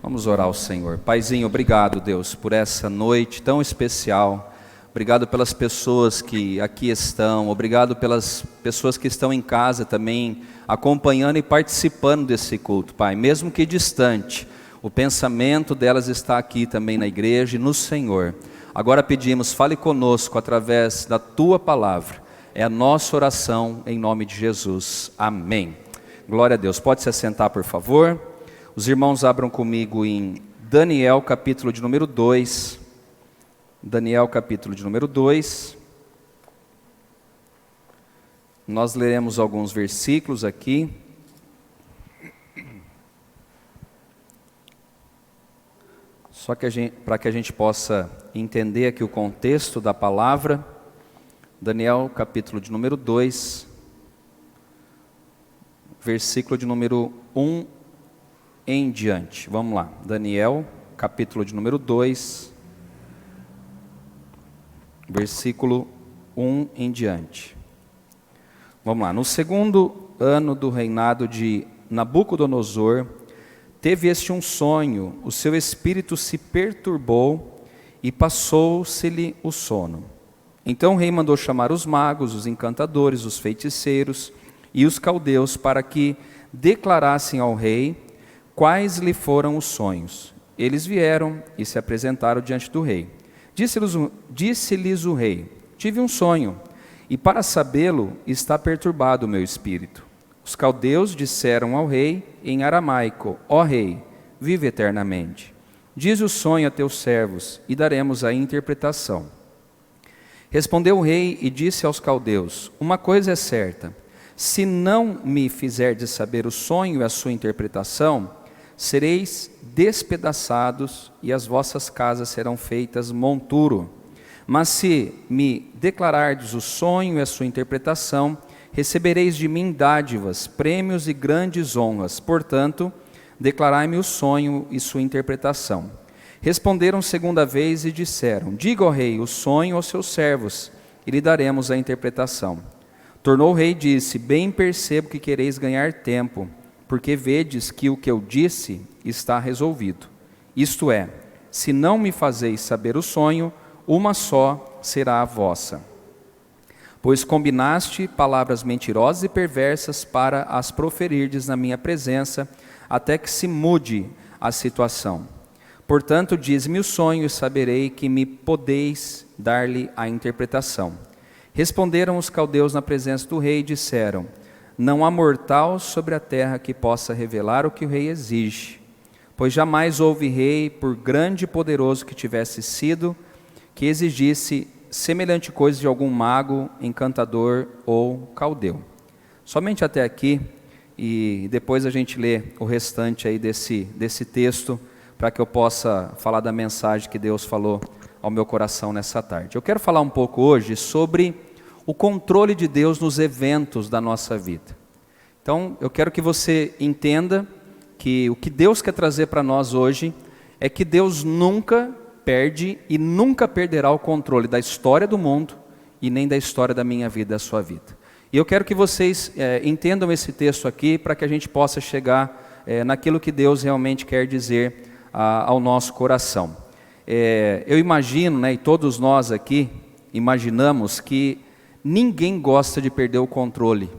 Vamos orar ao Senhor. Paizinho, obrigado, Deus, por essa noite tão especial. Obrigado pelas pessoas que aqui estão. Obrigado pelas pessoas que estão em casa também, acompanhando e participando desse culto, Pai. Mesmo que distante, o pensamento delas está aqui também na igreja e no Senhor. Agora pedimos, fale conosco através da Tua palavra. É a nossa oração em nome de Jesus. Amém. Glória a Deus. Pode se assentar, por favor. Os irmãos abram comigo em Daniel, capítulo de número 2. Daniel, capítulo de número 2. Nós leremos alguns versículos aqui. Só que para que a gente possa entender aqui o contexto da palavra. Daniel, capítulo de número 2. Versículo de número 1 em diante. Vamos lá. Daniel, capítulo de número 2. Versículo 1 em diante. Vamos lá. No segundo ano do reinado de Nabucodonosor, teve este um sonho, o seu espírito se perturbou e passou-se-lhe o sono. Então o rei mandou chamar os magos, os encantadores, os feiticeiros e os caldeus para que declarassem ao rei quais lhe foram os sonhos. Eles vieram e se apresentaram diante do rei. Disse-lhes o rei: tive um sonho, e para sabê-lo está perturbado o meu espírito. Os caldeus disseram ao rei em aramaico: ó rei, vive eternamente. Diz o sonho a teus servos, e daremos a interpretação. Respondeu o rei e disse aos caldeus: uma coisa é certa, se não me fizerdes saber o sonho e a sua interpretação, sereis despedaçados e as vossas casas serão feitas monturo. Mas se me declarardes o sonho e a sua interpretação, recebereis de mim dádivas, prêmios e grandes honras. Portanto, declarai-me o sonho e sua interpretação. Responderam segunda vez e disseram: diga ao rei o sonho aos seus servos, e lhe daremos a interpretação. Tornou o rei e disse: bem percebo que quereis ganhar tempo, porque vedes que o que eu disse está resolvido. Isto é, se não me fazeis saber o sonho, uma só será a vossa. Pois combinaste palavras mentirosas e perversas para as proferirdes na minha presença, até que se mude a situação. Portanto, diz-me o sonho e saberei que me podeis dar-lhe a interpretação. Responderam os caldeus na presença do rei e disseram: não há mortal sobre a terra que possa revelar o que o rei exige, pois jamais houve rei, por grande e poderoso que tivesse sido, que exigisse semelhante coisa de algum mago, encantador ou caldeu. Somente até aqui, e depois a gente lê o restante aí desse texto, para que eu possa falar da mensagem que Deus falou ao meu coração nessa tarde. Eu quero falar um pouco hoje sobre o controle de Deus nos eventos da nossa vida. Então, eu quero que você entenda que o que Deus quer trazer para nós hoje é que Deus nunca perde e nunca perderá o controle da história do mundo e nem da história da minha vida, da sua vida. E eu quero que vocês entendam esse texto aqui para que a gente possa chegar naquilo que Deus realmente quer dizer ao nosso coração. Eu imagino, e todos nós aqui imaginamos que ninguém gosta de perder o controle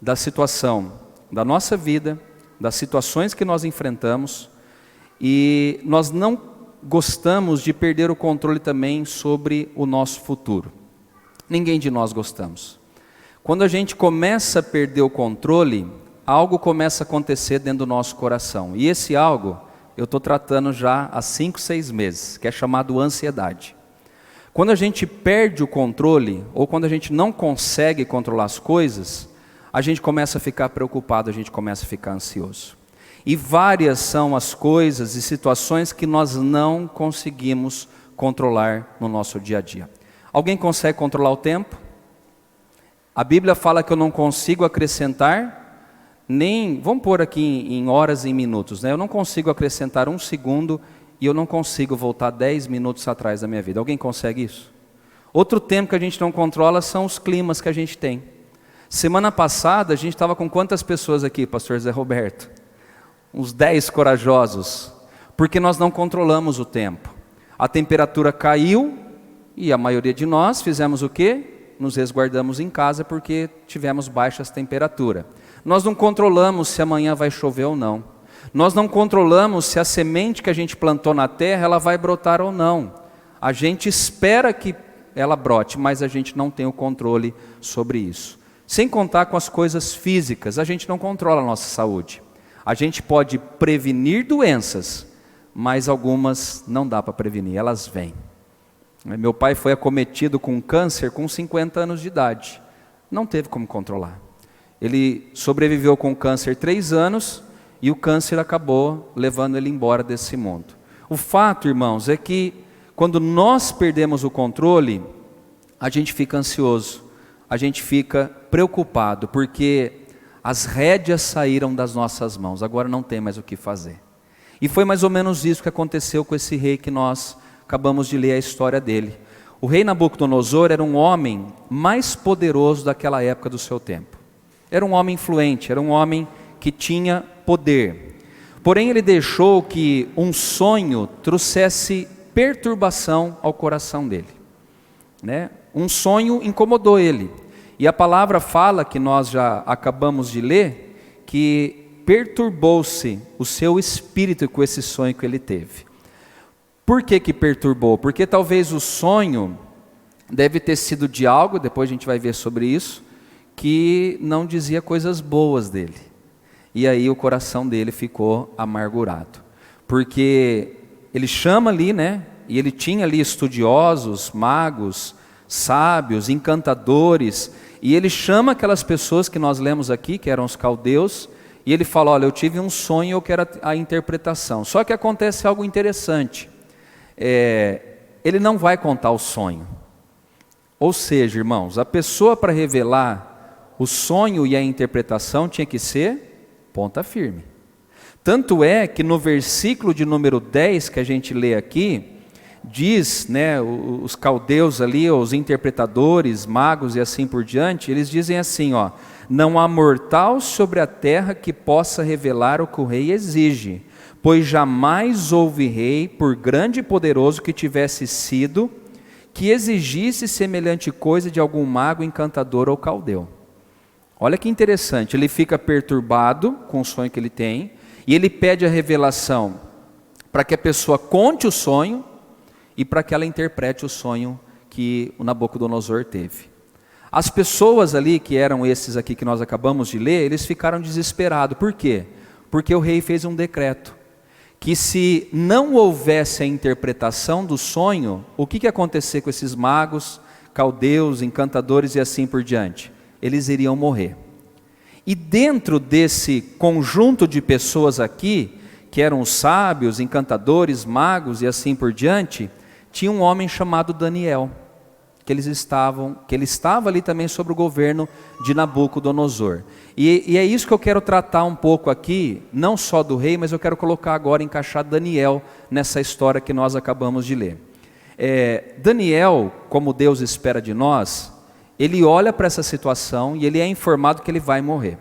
da situação da nossa vida, das situações que nós enfrentamos, e nós não gostamos de perder o controle também sobre o nosso futuro. Ninguém de nós gostamos. Quando a gente começa a perder o controle, algo começa a acontecer dentro do nosso coração, e esse algo eu estou tratando já há 5, 6 meses, que é chamado ansiedade. Quando a gente perde o controle, ou quando a gente não consegue controlar as coisas, a gente começa a ficar preocupado, a gente começa a ficar ansioso. E várias são as coisas e situações que nós não conseguimos controlar no nosso dia a dia. Alguém consegue controlar o tempo? A Bíblia fala que eu não consigo acrescentar, vamos pôr aqui em horas e em minutos, eu não consigo acrescentar 1 segundo e eu não consigo voltar 10 minutos atrás da minha vida. Alguém consegue isso? Outro tempo que a gente não controla são os climas que a gente tem. Semana passada a gente estava com quantas pessoas aqui, pastor Zé Roberto? Uns 10 corajosos. porque nós não controlamos o tempo. A temperatura caiu e a maioria de nós fizemos o quê? Nos resguardamos em casa porque tivemos baixas temperaturas. Nós não controlamos se amanhã vai chover ou não. Nós não controlamos se a semente que a gente plantou na terra, ela vai brotar ou não. A gente espera que ela brote, mas a gente não tem o controle sobre isso. Sem contar com as coisas físicas, a gente não controla a nossa saúde. A gente pode prevenir doenças, mas algumas não dá para prevenir, elas vêm. Meu pai foi acometido com câncer com 50 anos de idade. Não teve como controlar. Ele sobreviveu com câncer 3 anos e o câncer acabou levando ele embora desse mundo. O fato, irmãos, é que quando nós perdemos o controle, a gente fica ansioso, a gente fica preocupado, porque as rédeas saíram das nossas mãos, agora não tem mais o que fazer. E foi mais ou menos isso que aconteceu com esse rei que nós acabamos de ler a história dele. O rei Nabucodonosor era um homem mais poderoso daquela época do seu tempo. Era um homem influente, era um homem que tinha poder. Porém, ele deixou que um sonho trouxesse perturbação ao coração dele. Um sonho incomodou ele. E a palavra fala, que nós já acabamos de ler, que perturbou-se o seu espírito com esse sonho que ele teve. Por que que perturbou? Porque talvez o sonho deve ter sido de algo, depois a gente vai ver sobre isso, que não dizia coisas boas dele. E aí o coração dele ficou amargurado. Porque ele chama ali, e ele tinha ali estudiosos, magos, sábios, encantadores, e ele chama aquelas pessoas que nós lemos aqui, que eram os caldeus, e ele fala, olha, eu tive um sonho, eu quero a interpretação. Só que acontece algo interessante. Ele não vai contar o sonho. Ou seja, irmãos, a pessoa para revelar o sonho e a interpretação tinha que ser ponta firme. Tanto é que no versículo de número 10 que a gente lê aqui, diz, os caldeus ali, os interpretadores, magos e assim por diante, eles dizem assim, não há mortal sobre a terra que possa revelar o que o rei exige, pois jamais houve rei, por grande e poderoso que tivesse sido, que exigisse semelhante coisa de algum mago, encantador ou caldeu. Olha que interessante, ele fica perturbado com o sonho que ele tem, e ele pede a revelação para que a pessoa conte o sonho, e para que ela interprete o sonho que o Nabucodonosor teve. As pessoas ali, que eram esses aqui que nós acabamos de ler, eles ficaram desesperados. Por quê? Porque o rei fez um decreto, que se não houvesse a interpretação do sonho, o que ia acontecer com esses magos, caldeus, encantadores e assim por diante? Eles iriam morrer. E dentro desse conjunto de pessoas aqui, que eram os sábios, encantadores, magos e assim por diante, tinha um homem chamado Daniel, que ele estava ali também sobre o governo de Nabucodonosor. E é isso que eu quero tratar um pouco aqui, não só do rei, mas eu quero colocar agora, encaixar Daniel nessa história que nós acabamos de ler. Daniel, como Deus espera de nós, ele olha para essa situação e ele é informado que ele vai morrer.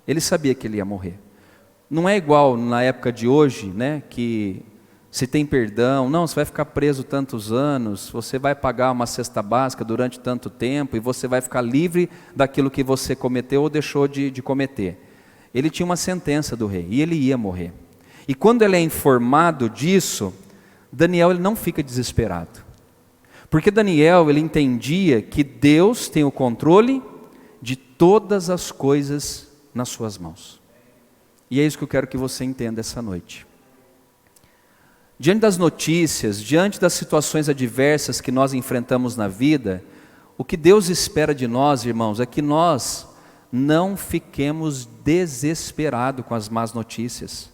Ele sabia que ele ia morrer. Não é igual na época de hoje, que se tem perdão, não, você vai ficar preso tantos anos, você vai pagar uma cesta básica durante tanto tempo e você vai ficar livre daquilo que você cometeu ou deixou de cometer. Ele tinha uma sentença do rei e ele ia morrer. E quando ele é informado disso, Daniel ele não fica desesperado. Porque Daniel ele entendia que Deus tem o controle de todas as coisas nas suas mãos. E é isso que eu quero que você entenda essa noite. Diante das notícias, diante das situações adversas que nós enfrentamos na vida, o que Deus espera de nós, irmãos, é que nós não fiquemos desesperados com as más notícias.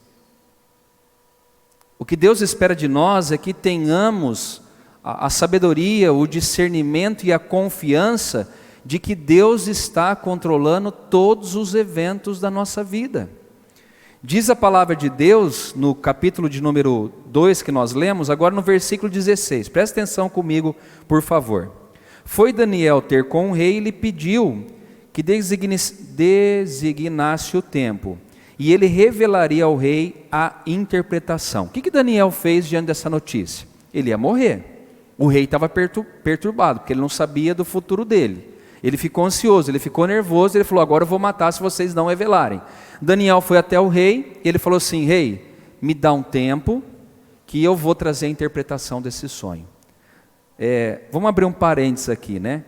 O que Deus espera de nós é que tenhamos a sabedoria, o discernimento e a confiança de que Deus está controlando todos os eventos da nossa vida. Diz a palavra de Deus, no capítulo de número 2 que nós lemos, agora no versículo 16. Presta atenção comigo, por favor. Foi Daniel ter com o rei e lhe pediu que designasse o tempo. e ele revelaria ao rei a interpretação. O que Daniel fez diante dessa notícia? Ele ia morrer. O rei estava perturbado, porque ele não sabia do futuro dele. Ele ficou ansioso, ele ficou nervoso, ele falou, agora eu vou matar se vocês não revelarem. Daniel foi até o rei, e ele falou assim, rei, me dá um tempo, que eu vou trazer a interpretação desse sonho. Vamos abrir um parênteses aqui, né?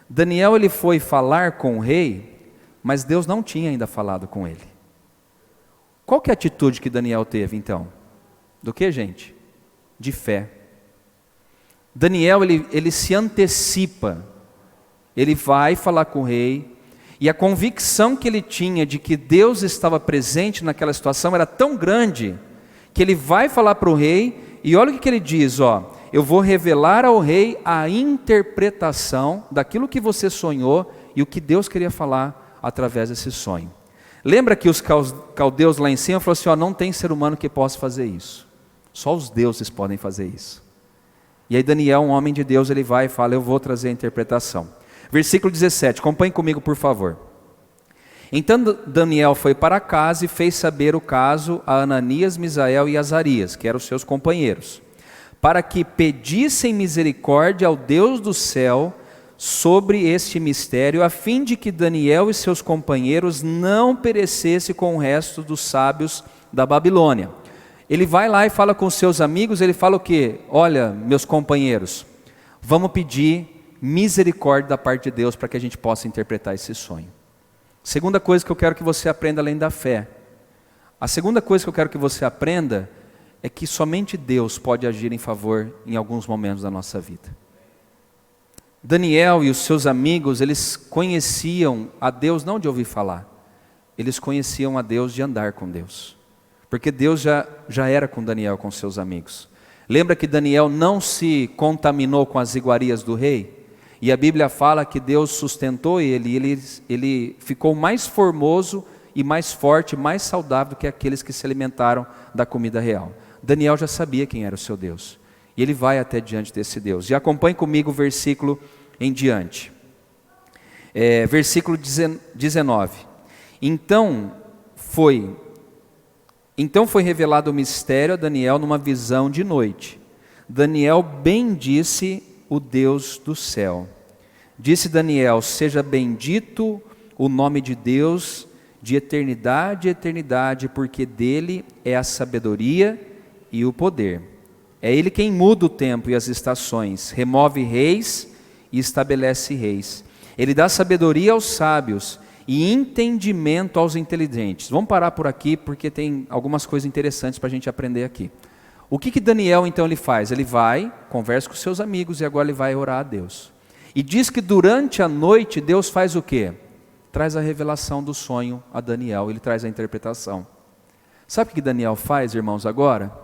Daniel, ele foi falar com o rei, mas Deus não tinha ainda falado com ele. Qual que é a atitude que Daniel teve, então? Do que, gente? De fé. Daniel, ele se antecipa. Ele vai falar com o rei, e a convicção que ele tinha de que Deus estava presente naquela situação era tão grande, que ele vai falar para o rei, e olha o que ele diz, eu vou revelar ao rei a interpretação daquilo que você sonhou, e o que Deus queria falar através desse sonho. Lembra que os caldeus lá em cima falaram assim, não tem ser humano que possa fazer isso, só os deuses podem fazer isso. E aí Daniel, um homem de Deus, ele vai e fala, eu vou trazer a interpretação. Versículo 17, acompanhe comigo por favor. Então Daniel foi para casa e fez saber o caso a Ananias, Misael e Azarias, que eram os seus companheiros, para que pedissem misericórdia ao Deus do céu sobre este mistério, a fim de que Daniel e seus companheiros não perecessem com o resto dos sábios da Babilônia. Ele vai lá e fala com seus amigos, ele fala o quê? Olha, meus companheiros, vamos pedir misericórdia da parte de Deus para que a gente possa interpretar esse sonho. Segunda coisa que eu quero que você aprenda além da fé. A segunda coisa que eu quero que você aprenda é que somente Deus pode agir em favor em alguns momentos da nossa vida. Daniel e os seus amigos, eles conheciam a Deus não de ouvir falar, eles conheciam a Deus de andar com Deus, porque Deus já era com Daniel, com seus amigos. Lembra que Daniel não se contaminou com as iguarias do rei? E a Bíblia fala que Deus sustentou ele ficou mais formoso e mais forte, mais saudável do que aqueles que se alimentaram da comida real. Daniel já sabia quem era o seu Deus, e ele vai até diante desse Deus. E acompanhe comigo o versículo em diante. Versículo 19. Então foi revelado o mistério a Daniel numa visão de noite. Daniel bendisse o Deus do céu. Disse Daniel, seja bendito o nome de Deus de eternidade a eternidade, porque dele é a sabedoria e o poder. É ele quem muda o tempo e as estações, remove reis e estabelece reis. Ele dá sabedoria aos sábios e entendimento aos inteligentes. Vamos parar por aqui, porque tem algumas coisas interessantes para a gente aprender aqui. O que Daniel então ele faz? Ele vai, conversa com seus amigos e agora ele vai orar a Deus. E diz que durante a noite Deus faz o quê? Traz a revelação do sonho a Daniel, ele traz a interpretação. Sabe o que Daniel faz, irmãos, agora?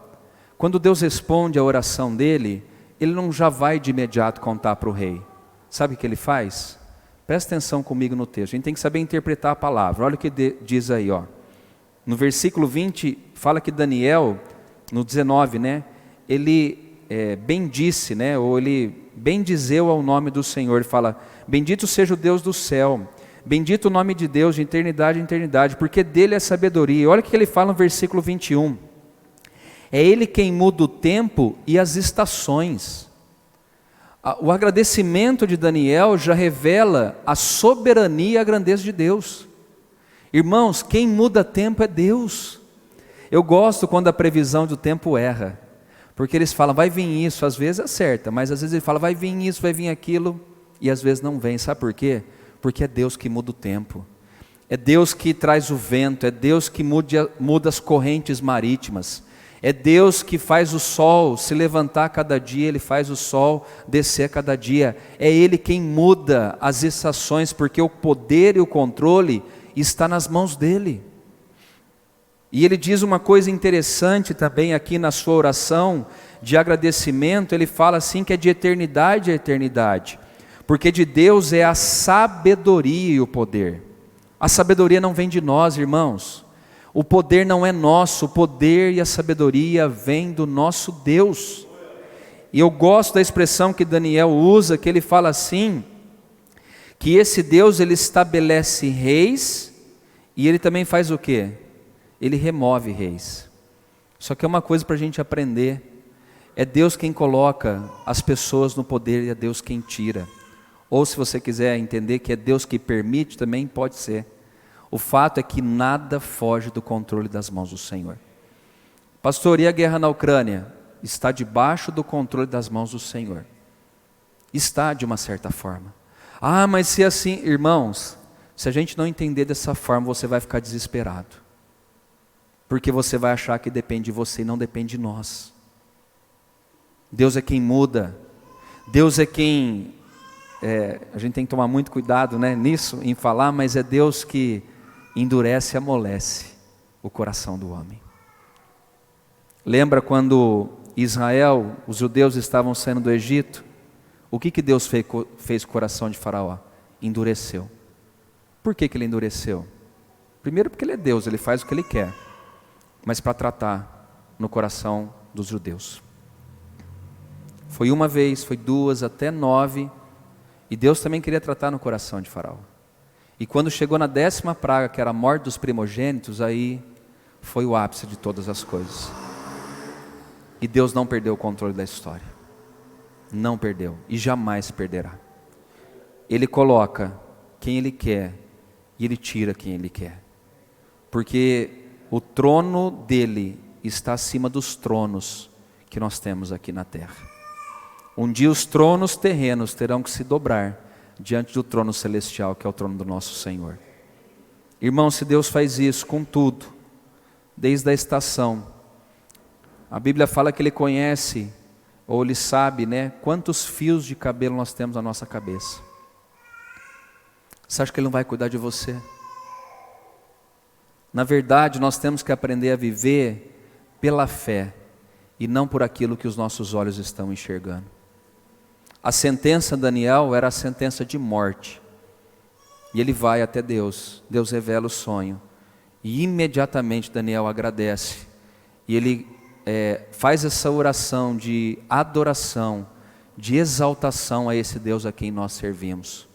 Quando Deus responde a oração dele, ele não já vai de imediato contar para o rei. Sabe o que ele faz? Presta atenção comigo no texto, a gente tem que saber interpretar a palavra. Olha o que diz aí, no versículo 20, fala que Daniel, no 19, ele bendisse, ou ele bendizeu ao nome do Senhor. Ele fala, bendito seja o Deus do céu, bendito o nome de Deus de eternidade em eternidade, porque dele é sabedoria. Olha o que ele fala no versículo 21, é ele quem muda o tempo e as estações. O agradecimento de Daniel já revela a soberania e a grandeza de Deus. Irmãos, quem muda tempo é Deus. Eu gosto quando a previsão do tempo erra, porque eles falam, vai vir isso, às vezes acerta, mas às vezes ele fala, vai vir isso, vai vir aquilo, e às vezes não vem. Sabe por quê? Porque é Deus que muda o tempo, é Deus que traz o vento, é Deus que muda as correntes marítimas, é Deus que faz o sol se levantar cada dia, Ele faz o sol descer cada dia, é Ele quem muda as estações, porque o poder e o controle está nas mãos dEle. E ele diz uma coisa interessante também aqui na sua oração de agradecimento, ele fala assim que é de eternidade a eternidade, porque de Deus é a sabedoria e o poder. A sabedoria não vem de nós, irmãos, o poder não é nosso, o poder e a sabedoria vem do nosso Deus. E eu gosto da expressão que Daniel usa, que ele fala assim, que esse Deus ele estabelece reis, e ele também faz o quê? Ele remove reis. Só que é uma coisa para a gente aprender. É Deus quem coloca as pessoas no poder e é Deus quem tira. Ou se você quiser entender que é Deus que permite, também pode ser. O fato é que nada foge do controle das mãos do Senhor. Pastor, e a guerra na Ucrânia? Está debaixo do controle das mãos do Senhor. Está de uma certa forma. Ah, mas se assim, irmãos, se a gente não entender dessa forma, você vai ficar desesperado. Porque você vai achar que depende de você e não depende de nós. Deus é quem muda. Deus é quem... a gente tem que tomar muito cuidado, né, nisso, em falar, mas é Deus que endurece e amolece o coração do homem. Lembra quando Israel, os judeus estavam saindo do Egito? O que Deus fez com o coração de Faraó? Endureceu. Por que ele endureceu? Primeiro porque ele é Deus, ele faz o que ele quer, mas para tratar no coração dos judeus. Foi uma vez, foi duas, até 9, e Deus também queria tratar no coração de Faraó. E quando chegou na 10ª praga, que era a morte dos primogênitos, aí foi o ápice de todas as coisas. E Deus não perdeu o controle da história. Não perdeu, e jamais perderá. Ele coloca quem Ele quer, e Ele tira quem Ele quer. Porque o trono dEle está acima dos tronos que nós temos aqui na terra. Um dia os tronos terrenos terão que se dobrar diante do trono celestial, que é o trono do nosso Senhor. Irmão, se Deus faz isso com tudo, desde a estação, a Bíblia fala que Ele conhece, ou Ele sabe, né, quantos fios de cabelo nós temos na nossa cabeça. Você acha que Ele não vai cuidar de você? Na verdade, nós temos que aprender a viver pela fé, e não por aquilo que os nossos olhos estão enxergando. A sentença de Daniel era a sentença de morte. E ele vai até Deus. Deus revela o sonho. E imediatamente Daniel agradece. E ele faz essa oração de adoração, de exaltação a esse Deus a quem nós servimos.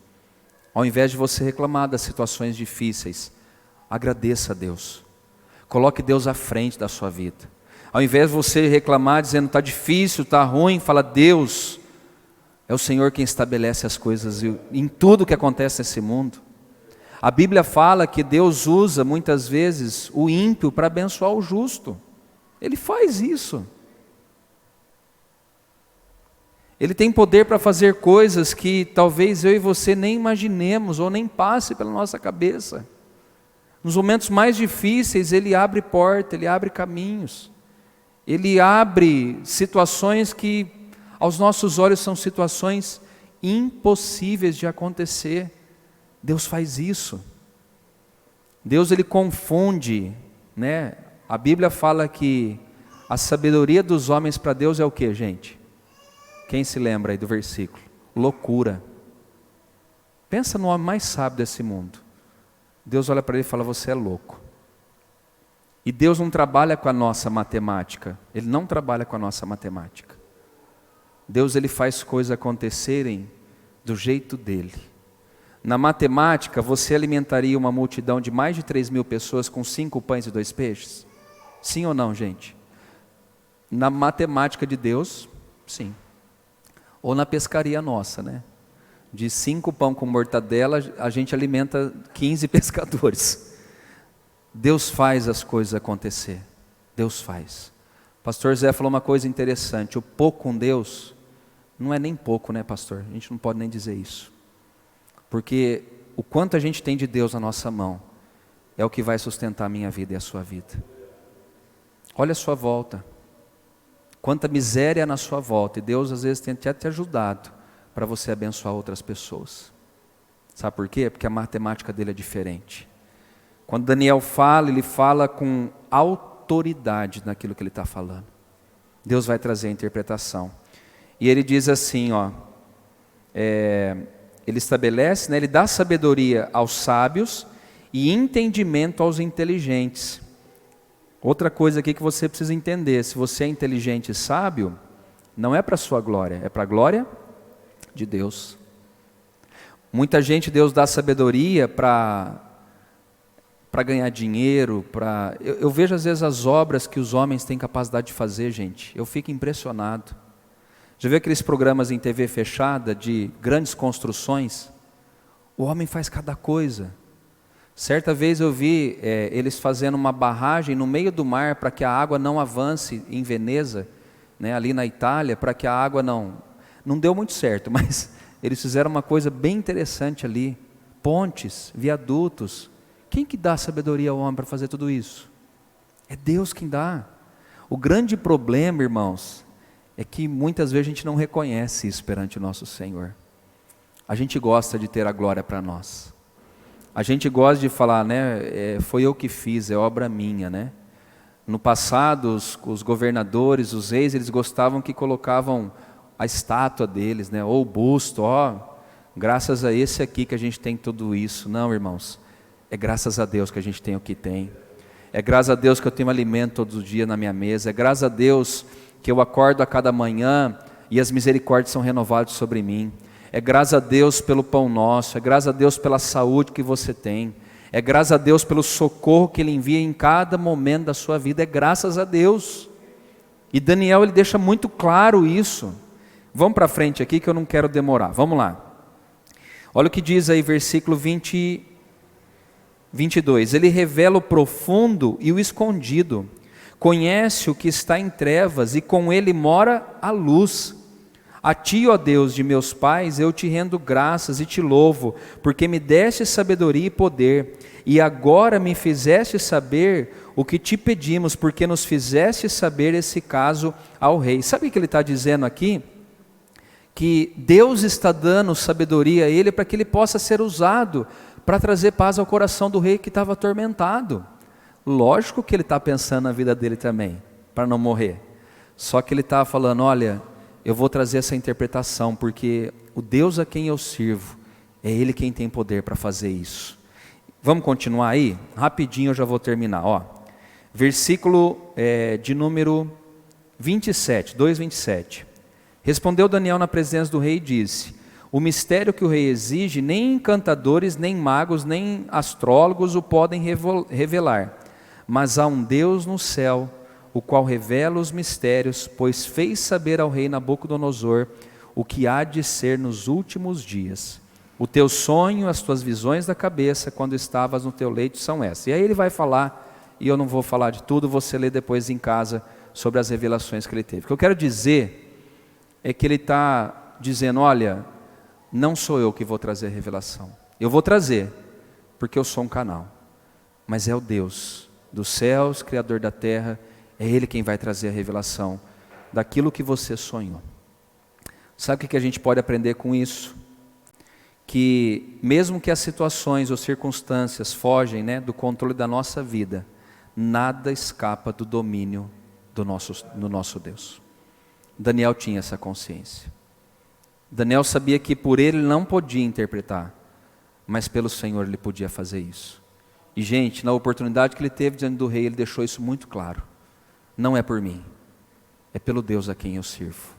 Ao invés de você reclamar das situações difíceis, agradeça a Deus. Coloque Deus à frente da sua vida. Ao invés de você reclamar dizendo está difícil, está ruim, fala Deus... É o Senhor quem estabelece as coisas em tudo que acontece nesse mundo. A Bíblia fala que Deus usa muitas vezes o ímpio para abençoar o justo. Ele faz isso. Ele tem poder para fazer coisas que talvez eu e você nem imaginemos ou nem passe pela nossa cabeça. Nos momentos mais difíceis Ele abre porta, Ele abre caminhos. Ele abre situações que aos nossos olhos são situações impossíveis de acontecer. Deus faz isso. Deus Ele confunde, né? A Bíblia fala que a sabedoria dos homens para Deus é o que, gente? Quem se lembra aí do versículo? Loucura. Pensa no homem mais sábio desse mundo. Deus olha para ele e fala, você é louco. E Deus não trabalha com a nossa matemática. Ele não trabalha com a nossa matemática. Deus Ele faz coisas acontecerem do jeito dEle. Na matemática, você alimentaria uma multidão de mais de 3.000 pessoas com 5 pães e 2 peixes? Sim ou não, gente? Na matemática de Deus, sim. Ou na pescaria nossa, né? De 5 pão com mortadela, a gente alimenta 15 pescadores. Deus faz as coisas acontecer. Deus faz. Pastor Zé falou uma coisa interessante, o pouco com Deus não é nem pouco, né, pastor? A gente não pode nem dizer isso. Porque o quanto a gente tem de Deus na nossa mão é o que vai sustentar a minha vida e a sua vida. Olha a sua volta. Quanta miséria na sua volta. E Deus às vezes tem até te ajudado para você abençoar outras pessoas. Sabe por quê? Porque a matemática dele é diferente. Quando Daniel fala, ele fala com autoridade naquilo que ele está falando. Deus vai trazer a interpretação. E ele diz assim, ele estabelece, né, ele dá sabedoria aos sábios e entendimento aos inteligentes. Outra coisa aqui que você precisa entender, se você é inteligente e sábio, não é para a sua glória, é para a glória de Deus. Muita gente Deus dá sabedoria para para ganhar dinheiro, para... Eu vejo às vezes as obras que os homens têm capacidade de fazer, gente. Eu fico impressionado. Já viu aqueles programas em TV fechada de grandes construções? O homem faz cada coisa. Certa vez eu vi eles fazendo uma barragem no meio do mar para que a água não avance em Veneza, né, ali na Itália, para que a água não deu muito certo, mas eles fizeram uma coisa bem interessante ali. Pontes, viadutos. Quem que dá sabedoria ao homem para fazer tudo isso? É Deus quem dá. O grande problema, irmãos, é que muitas vezes a gente não reconhece isso perante o nosso Senhor. A gente gosta de ter a glória para nós. A gente gosta de falar, né, foi eu que fiz, é obra minha, né? No passado, os governadores, os reis, eles gostavam que colocavam a estátua deles, né, ou o busto, graças a esse aqui que a gente tem tudo isso. Não, irmãos, é graças a Deus que a gente tem o que tem. É graças a Deus que eu tenho alimento todos os dias na minha mesa. É graças a Deus que eu acordo a cada manhã e as misericórdias são renovadas sobre mim. É graças a Deus pelo pão nosso, é graças a Deus pela saúde que você tem, é graças a Deus pelo socorro que Ele envia em cada momento da sua vida, é graças a Deus. E Daniel, ele deixa muito claro isso. Vamos para frente aqui que eu não quero demorar, vamos lá. Olha o que diz aí, versículo 22, ele revela o profundo e o escondido, conhece o que está em trevas e com ele mora a luz. A ti, ó Deus de meus pais, eu te rendo graças e te louvo, porque me deste sabedoria e poder, e agora me fizeste saber o que te pedimos, porque nos fizeste saber esse caso ao rei. Sabe o que ele está dizendo aqui? Que Deus está dando sabedoria a ele para que ele possa ser usado para trazer paz ao coração do rei que estava atormentado. Lógico que ele está pensando na vida dele também, para não morrer. Só que ele está falando, olha, eu vou trazer essa interpretação, porque o Deus a quem eu sirvo, é Ele quem tem poder para fazer isso. Vamos continuar aí? Rapidinho eu já vou terminar. Versículo de número 27, 2:27. Respondeu Daniel na presença do rei e disse: o mistério que o rei exige, nem encantadores, nem magos, nem astrólogos o podem revelar, mas há um Deus no céu, o qual revela os mistérios, pois fez saber ao rei Nabucodonosor o que há de ser nos últimos dias. O teu sonho, as tuas visões da cabeça, quando estavas no teu leito, são essas. E aí ele vai falar, e eu não vou falar de tudo, você lê depois em casa sobre as revelações que ele teve. O que eu quero dizer é que ele está dizendo, olha, não sou eu que vou trazer a revelação. Eu vou trazer, porque eu sou um canal. Mas é o Deus dos céus, Criador da terra, é Ele quem vai trazer a revelação daquilo que você sonhou. Sabe o que a gente pode aprender com isso? Que mesmo que as situações ou circunstâncias fogem, né, do controle da nossa vida, nada escapa do domínio do nosso Deus. Daniel tinha essa consciência. Daniel sabia que por ele não podia interpretar, mas pelo Senhor ele podia fazer isso. E gente, na oportunidade que ele teve diante do rei, ele deixou isso muito claro. Não é por mim, é pelo Deus a quem eu sirvo.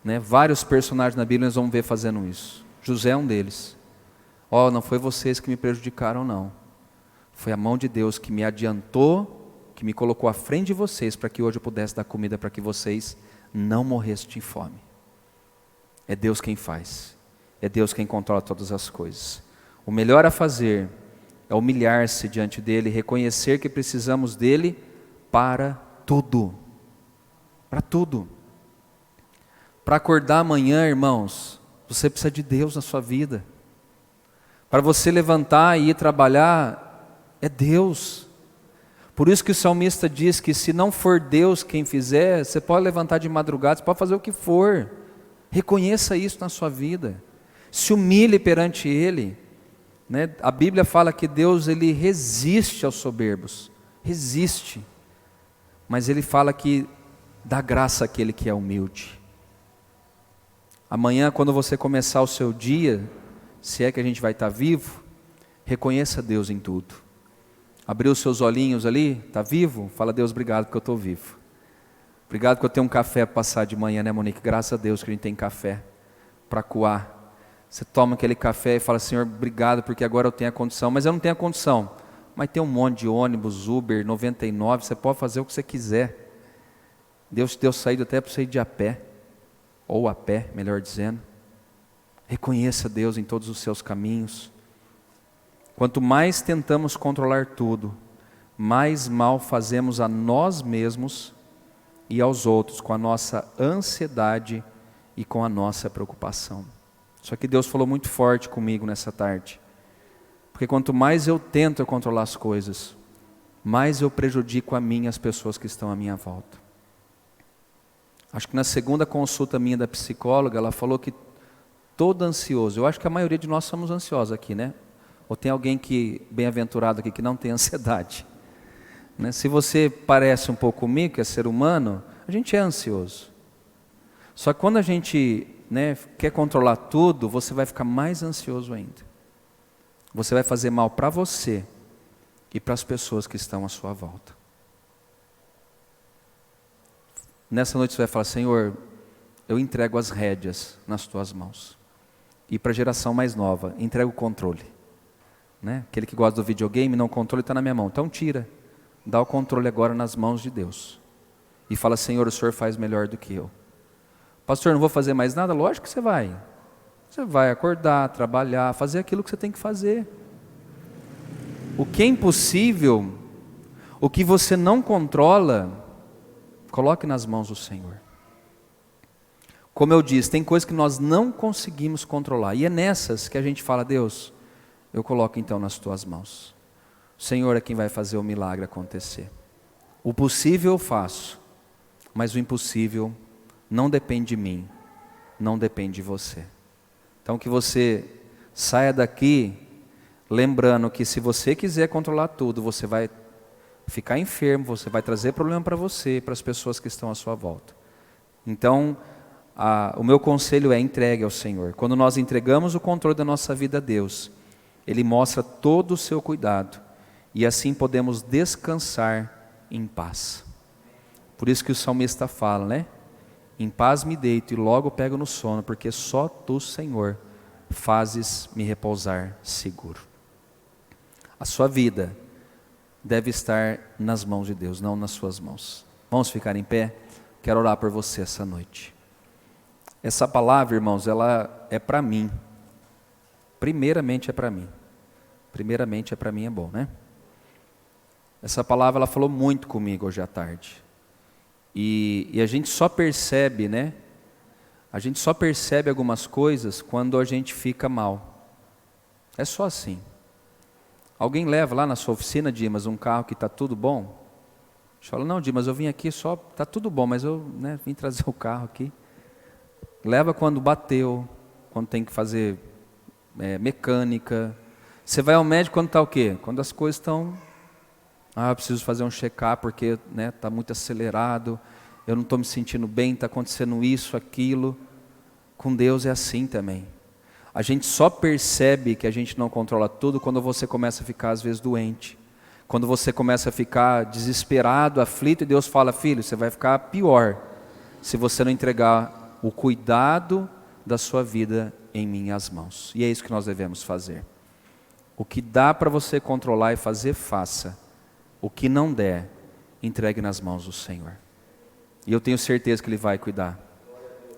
Né? Vários personagens na Bíblia nós vamos ver fazendo isso. José é um deles. Não foi vocês que me prejudicaram, não. Foi a mão de Deus que me adiantou, que me colocou à frente de vocês, para que hoje eu pudesse dar comida para que vocês não morressem de fome. É Deus quem faz. É Deus quem controla todas as coisas. O melhor a fazer é humilhar-se diante dEle, reconhecer que precisamos dEle para tudo. Para tudo. Para acordar amanhã, irmãos, você precisa de Deus na sua vida. Para você levantar e ir trabalhar, é Deus. Por isso que o salmista diz que se não for Deus quem fizer, você pode levantar de madrugada, você pode fazer o que for. Reconheça isso na sua vida. Se humilhe perante Ele. Né? A Bíblia fala que Deus ele resiste aos soberbos. Resiste. Mas Ele fala que dá graça àquele que é humilde. Amanhã, quando você começar o seu dia, se é que a gente vai estar vivo, reconheça Deus em tudo. Abriu os seus olhinhos ali, está vivo? Fala, Deus, obrigado porque eu estou vivo. Obrigado porque eu tenho um café para passar de manhã, né, Monique? Graças a Deus que a gente tem café para coar. Você toma aquele café e fala, Senhor, obrigado porque agora eu tenho a condição. Mas eu não tenho a condição, mas tem um monte de ônibus, Uber, 99, você pode fazer o que você quiser. Deus te deu saída até para você ir de a pé, ou a pé, melhor dizendo. Reconheça Deus em todos os seus caminhos. Quanto mais tentamos controlar tudo, mais mal fazemos a nós mesmos e aos outros com a nossa ansiedade e com a nossa preocupação. Só que Deus falou muito forte comigo nessa tarde. Porque quanto mais eu tento controlar as coisas, mais eu prejudico a mim e as pessoas que estão à minha volta. Acho que na segunda consulta minha da psicóloga, ela falou que todo ansioso, eu acho que a maioria de nós somos ansiosos aqui, né? Ou tem alguém que, bem-aventurado aqui, que não tem ansiedade? Né? Se você parece um pouco comigo, que é ser humano, a gente é ansioso. Só que quando a gente quer controlar tudo, você vai ficar mais ansioso ainda. Você vai fazer mal para você e para as pessoas que estão à sua volta. Nessa noite você vai falar: Senhor, eu entrego as rédeas nas tuas mãos. E para a geração mais nova, entrego o controle. Aquele que gosta do videogame, não, o controle está na minha mão. Então tira, dá o controle agora nas mãos de Deus. E fala: Senhor, o Senhor faz melhor do que eu. Pastor, não vou fazer mais nada? Lógico que você vai. Você vai acordar, trabalhar, fazer aquilo que você tem que fazer. O que é impossível, o que você não controla, coloque nas mãos do Senhor. Como eu disse, tem coisas que nós não conseguimos controlar. E é nessas que a gente fala: Deus, eu coloco então nas tuas mãos. O Senhor é quem vai fazer o milagre acontecer. O possível eu faço, mas o impossível não depende de mim, não depende de você. Então que você saia daqui lembrando que se você quiser controlar tudo, você vai ficar enfermo, você vai trazer problema para você e para as pessoas que estão à sua volta. Então, o meu conselho é: entregue ao Senhor. Quando nós entregamos o controle da nossa vida a Deus, Ele mostra todo o seu cuidado e assim podemos descansar em paz. Por isso que o salmista fala, em paz me deito e logo pego no sono, porque só tu, Senhor, fazes me repousar seguro. A sua vida deve estar nas mãos de Deus, não nas suas mãos. Vamos ficar em pé? Quero orar por você essa noite. Essa palavra, irmãos, ela é para mim. Primeiramente é para mim. Primeiramente é para mim, é bom, né? Essa palavra, ela falou muito comigo hoje à tarde. E a gente só percebe, a gente só percebe algumas coisas quando a gente fica mal. É só assim. Alguém leva lá na sua oficina, Dimas, um carro que está tudo bom? Você fala: não, Dimas, eu vim aqui só, está tudo bom, mas eu vim trazer o carro aqui. Leva quando bateu, quando tem que fazer mecânica. Você vai ao médico quando está o quê? Quando as coisas estão... eu preciso fazer um check-up porque está muito acelerado, eu não estou me sentindo bem, está acontecendo isso, aquilo. Com Deus é assim também. A gente só percebe que a gente não controla tudo quando você começa a ficar às vezes doente. Quando você começa a ficar desesperado, aflito, e Deus fala: filho, você vai ficar pior se você não entregar o cuidado da sua vida em minhas mãos. E é isso que nós devemos fazer. O que dá para você controlar e fazer, faça. O que não der, entregue nas mãos do Senhor. E eu tenho certeza que Ele vai cuidar.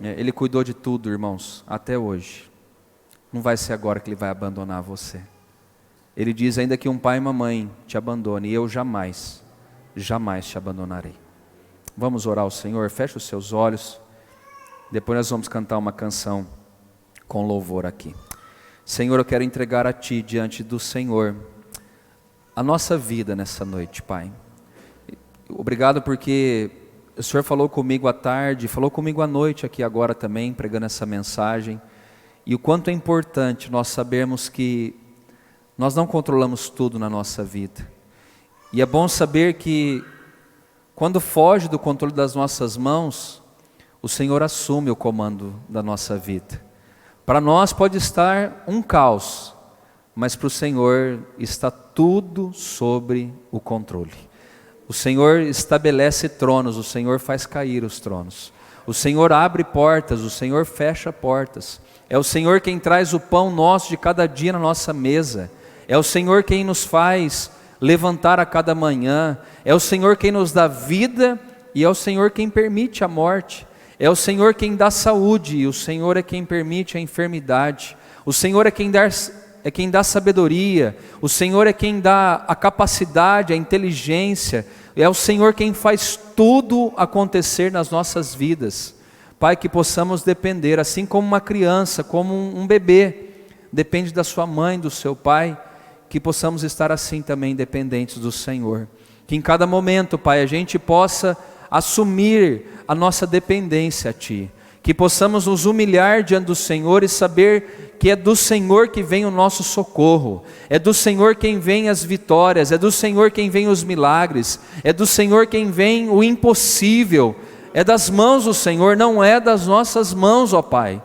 Ele cuidou de tudo, irmãos, até hoje. Não vai ser agora que Ele vai abandonar você. Ele diz: ainda que um pai e uma mãe te abandone, eu jamais, jamais te abandonarei. Vamos orar ao Senhor, feche os seus olhos. Depois nós vamos cantar uma canção com louvor aqui. Senhor, eu quero entregar a Ti, diante do Senhor, a nossa vida nessa noite, Pai. Obrigado porque o Senhor falou comigo à tarde, falou comigo à noite aqui agora também, pregando essa mensagem. E o quanto é importante nós sabermos que nós não controlamos tudo na nossa vida. E é bom saber que quando foge do controle das nossas mãos, o Senhor assume o comando da nossa vida. Para nós pode estar um caos, mas para o Senhor está tudo sobre o controle. O Senhor estabelece tronos, o Senhor faz cair os tronos. O Senhor abre portas, o Senhor fecha portas. É o Senhor quem traz o pão nosso de cada dia na nossa mesa. É o Senhor quem nos faz levantar a cada manhã. É o Senhor quem nos dá vida e é o Senhor quem permite a morte. É o Senhor quem dá saúde e o Senhor é quem permite a enfermidade. O Senhor é quem dá sabedoria, o Senhor é quem dá a capacidade, a inteligência, é o Senhor quem faz tudo acontecer nas nossas vidas. Pai, que possamos depender, assim como uma criança, como um bebê, depende da sua mãe, do seu pai, que possamos estar assim também dependentes do Senhor. Que em cada momento, Pai, a gente possa assumir a nossa dependência a Ti. Que possamos nos humilhar diante do Senhor e saber que é do Senhor que vem o nosso socorro, é do Senhor quem vem as vitórias, é do Senhor quem vem os milagres, é do Senhor quem vem o impossível, é das mãos do Senhor, não é das nossas mãos, ó Pai.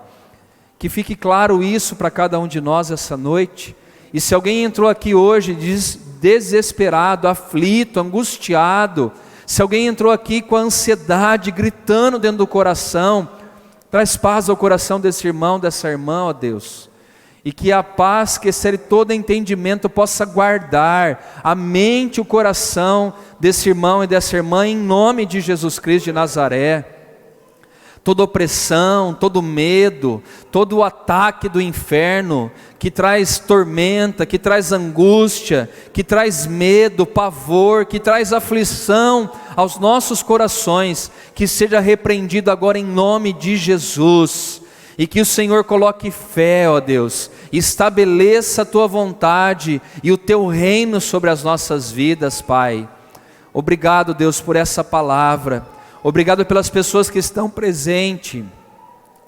Que fique claro isso para cada um de nós essa noite. E se alguém entrou aqui hoje desesperado, aflito, angustiado, se alguém entrou aqui com a ansiedade gritando dentro do coração, traz paz ao coração desse irmão, dessa irmã, ó Deus. E que a paz que excede todo entendimento possa guardar a mente e o coração desse irmão e dessa irmã, em nome de Jesus Cristo de Nazaré. Toda opressão, todo medo, todo o ataque do inferno, que traz tormenta, que traz angústia, que traz medo, pavor, que traz aflição aos nossos corações, que seja repreendido agora em nome de Jesus, e que o Senhor coloque fé, ó Deus, estabeleça a Tua vontade e o Teu reino sobre as nossas vidas, Pai. Obrigado, Deus, por essa palavra. Obrigado pelas pessoas que estão presentes,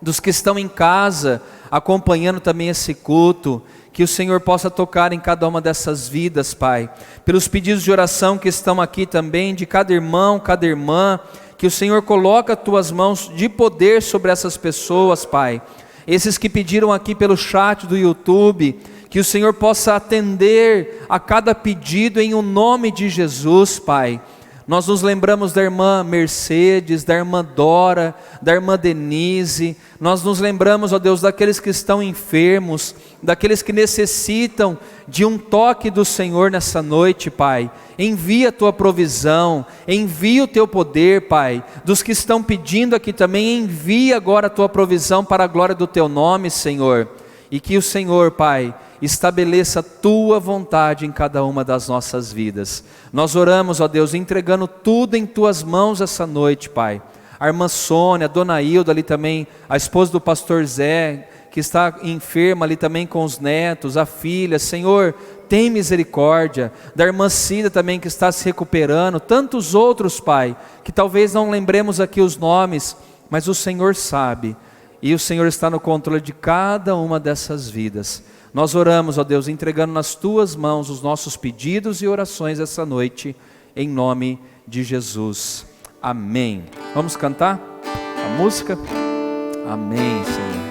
dos que estão em casa, acompanhando também esse culto, que o Senhor possa tocar em cada uma dessas vidas, Pai. Pelos pedidos de oração que estão aqui também, de cada irmão, cada irmã, que o Senhor coloque as Tuas mãos de poder sobre essas pessoas, Pai. Esses que pediram aqui pelo chat do YouTube, que o Senhor possa atender a cada pedido em o nome de Jesus, Pai. Nós nos lembramos da irmã Mercedes, da irmã Dora, da irmã Denise. Nós nos lembramos, ó Deus, daqueles que estão enfermos, daqueles que necessitam de um toque do Senhor nessa noite, Pai. Envia a Tua provisão, envia o Teu poder, Pai. Dos que estão pedindo aqui também, envia agora a Tua provisão para a glória do Teu nome, Senhor. E que o Senhor, Pai, estabeleça a Tua vontade em cada uma das nossas vidas. Nós oramos, ó Deus, entregando tudo em Tuas mãos essa noite, Pai. A irmã Sônia, a dona Hilda ali também, a esposa do pastor Zé, que está enferma ali também com os netos, a filha, Senhor, tem misericórdia. Da irmã Cida também que está se recuperando, tantos outros, Pai, que talvez não lembremos aqui os nomes, mas o Senhor sabe, e o Senhor está no controle de cada uma dessas vidas. Nós oramos, ó Deus, entregando nas Tuas mãos os nossos pedidos e orações essa noite, em nome de Jesus. Amém. Vamos cantar a música? Amém, Senhor.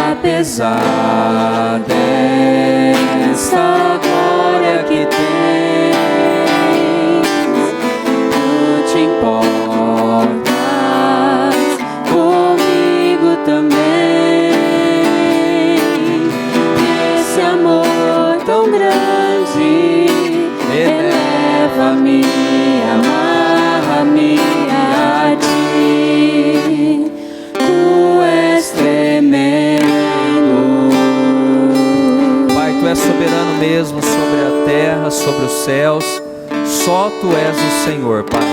Apesar dessa glória que tens, Tu te importas comigo também. Esse amor no Senhor, Pai.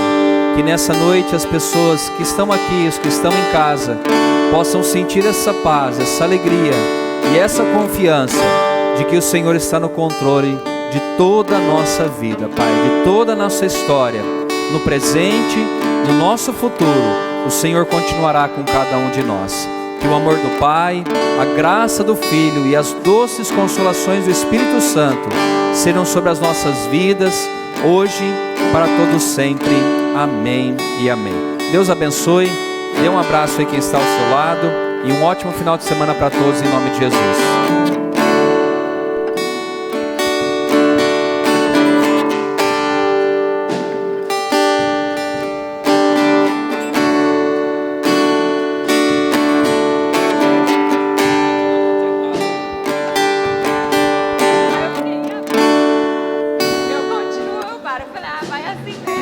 Que nessa noite as pessoas que estão aqui, os que estão em casa, possam sentir essa paz, essa alegria e essa confiança de que o Senhor está no controle de toda a nossa vida, Pai, de toda a nossa história, no presente, no nosso futuro. O Senhor continuará com cada um de nós. Que o amor do Pai, a graça do Filho e as doces consolações do Espírito Santo serão sobre as nossas vidas, hoje, para todos sempre. Amém e amém. Deus abençoe. Dê um abraço aí quem está ao seu lado e um ótimo final de semana para todos, em nome de Jesus. Vai assim mesmo.